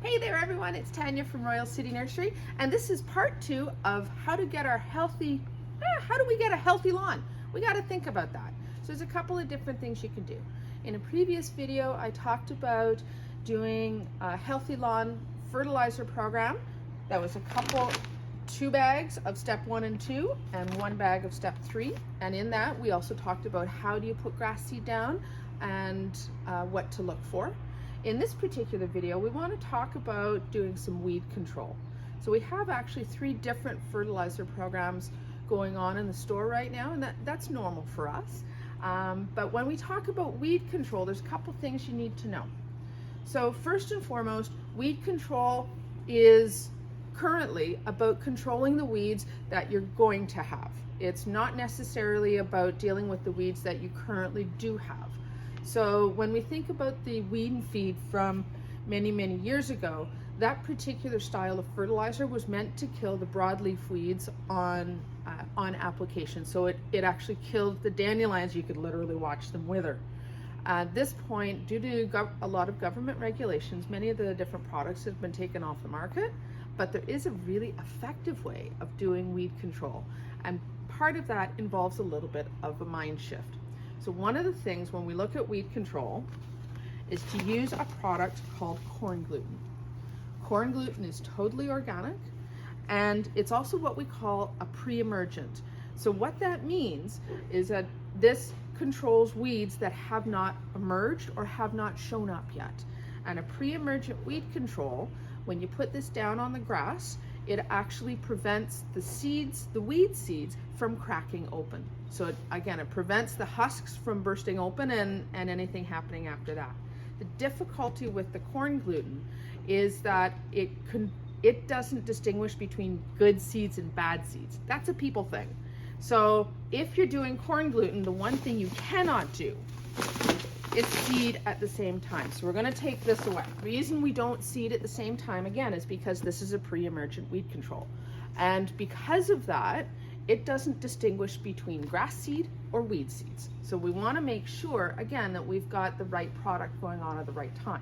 Hey there everyone, it's Tanya from Royal City Nursery, and this is part 2 of how to get our healthy, how do we get a healthy lawn? We got to think about that. So there's a couple of different things you can do. In a previous video, I talked about doing a healthy lawn fertilizer program. That was two bags of step 1 and 2 and 1 bag of step 3. And in that, we also talked about how do you put grass seed down and what to look for. In this particular video, we want to talk about doing some weed control. So we have actually 3 different fertilizer programs going on in the store right now, and that's normal for us. But when we talk about weed control, there's a couple things you need to know. So first and foremost, weed control is currently about controlling the weeds that you're going to have. It's not necessarily about dealing with the weeds that you currently do have. So when we think about the weed and feed from many years ago, that particular style of fertilizer was meant to kill the broadleaf weeds on application. So it actually killed the dandelions. You could literally watch them wither. At this point, due to a lot of government regulations, many of the different products have been taken off the market, but there is a really effective way of doing weed control. And part of that involves a little bit of a mind shift. So one of the things when we look at weed control is to use a product called corn gluten. Corn gluten is totally organic, and it's also what we call a pre-emergent. So what that means is that this controls weeds that have not emerged or have not shown up yet. And a pre-emergent weed control, when you put this down on the grass, it actually prevents the weed seeds from cracking open. So it prevents the husks from bursting open and anything happening after that. The difficulty with the corn gluten is that it doesn't distinguish between good seeds and bad seeds. That's a people thing. So if you're doing corn gluten, the one thing you cannot do is seed at the same time. So we're going to take this away. The reason we don't seed at the same time, again, is because this is a pre-emergent weed control. And because of that, it doesn't distinguish between grass seed or weed seeds. So we want to make sure, again, that we've got the right product going on at the right time.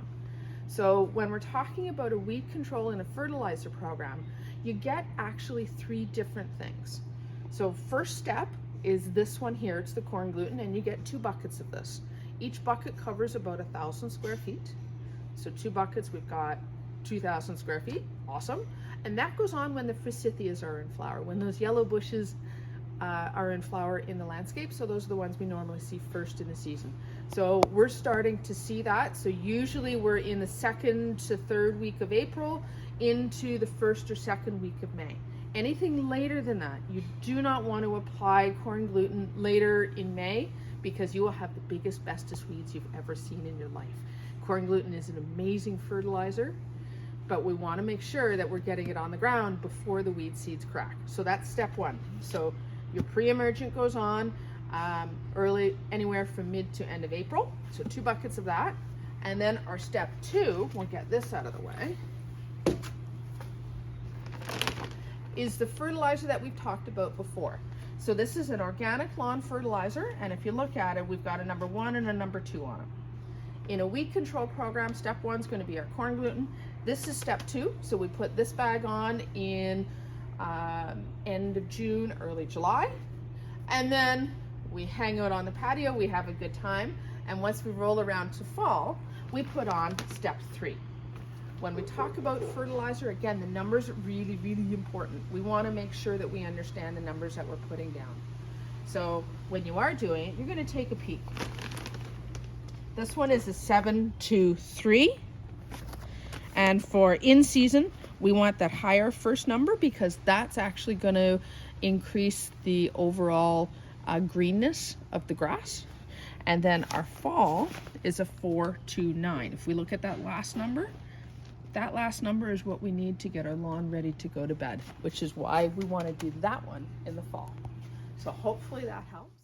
So when we're talking about a weed control in a fertilizer program, you get actually 3 different things. So first step is this one here. It's the corn gluten, and you get 2 buckets of this. Each bucket covers about 1,000 square feet. So 2 buckets, we've got 2,000 square feet. Awesome. And that goes on when the forsythias are in flower, when those yellow bushes are in flower in the landscape. So those are the ones we normally see first in the season. So we're starting to see that. So usually we're in the 2nd to 3rd week of April into the 1st or 2nd week of May. Anything later than that, you do not want to apply corn gluten later in May, because you will have the biggest, bestest weeds you've ever seen in your life. Corn gluten is an amazing fertilizer, but we want to make sure that we're getting it on the ground before the weed seeds crack. So that's step 1. So your pre-emergent goes on early, anywhere from mid to end of April. So 2 buckets of that. And then our step 2, we'll get this out of the way, is the fertilizer that we've talked about before. So this is an organic lawn fertilizer, and if you look at it, we've got a number 1 and a number 2 on it. In a weed control program, step 1 is going to be our corn gluten. This is step 2, so we put this bag on in end of June, early July, and then we hang out on the patio, we have a good time, and once we roll around to fall, we put on step 3. When we talk about fertilizer, again, the numbers are really important. We want to make sure that we understand the numbers that we're putting down. So when you are doing it, you're going to take a peek. This one is a 723, and for in season, we want that higher first number because that's actually going to increase the overall greenness of the grass. And then our fall is a 429. If we look at that last number is what we need to get our lawn ready to go to bed, which is why we want to do that one in the fall. So hopefully that helps.